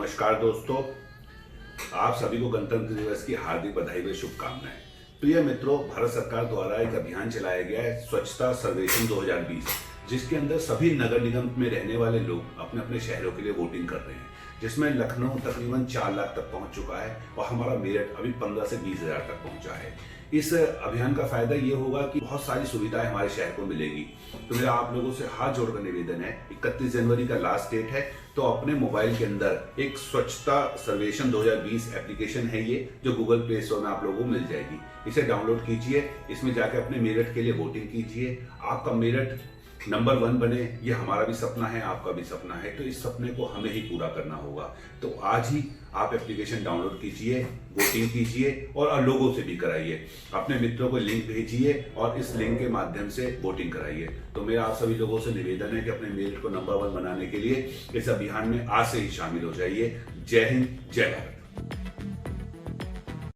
नमस्कार दोस्तों, आप सभी को गणतंत्र दिवस की हार्दिक बधाई व शुभकामनाएं। प्रिय मित्रों, भारत सरकार द्वारा एक अभियान चलाया गया है स्वच्छता सर्वेक्षण 2020, जिसके अंदर सभी नगर निगम में रहने वाले लोग अपने अपने शहरों के लिए वोटिंग कर रहे हैं, जिसमें लखनऊ तकरीबन 4 लाख तक पहुंच चुका है और हमारा मेरठ अभी 15 से 20 हजार तक पहुंचा है। इस अभियान का फायदा ये होगा कि बहुत सारी सुविधाएं हमारे शहर को मिलेगी। तो मेरा आप लोगों से हाथ जोड़कर निवेदन है, 31 जनवरी का लास्ट डेट है, तो अपने मोबाइल के अंदर एक स्वच्छता सर्वेक्षण 2020 एप्लीकेशन है ये, जो गूगल प्ले स्टोर में आप लोगों को मिल जाएगी। इसे डाउनलोड कीजिए, इसमें जाकर अपने मेरठ के लिए वोटिंग कीजिए। आपका मेरठ नंबर 1 बने, ये हमारा भी सपना है, आपका भी सपना है, तो इस सपने को हमें ही पूरा करना होगा। तो आज ही आप एप्लीकेशन डाउनलोड कीजिए, वोटिंग कीजिए और लोगों से भी कराइए। अपने मित्रों को लिंक भेजिए और इस लिंक के माध्यम से वोटिंग कराइए। तो मेरा आप सभी लोगों से निवेदन है कि अपने मेरठ को नंबर 1 बनाने के लिए इस अभियान में आज से ही शामिल हो जाइए। जय हिंद, जय भारत।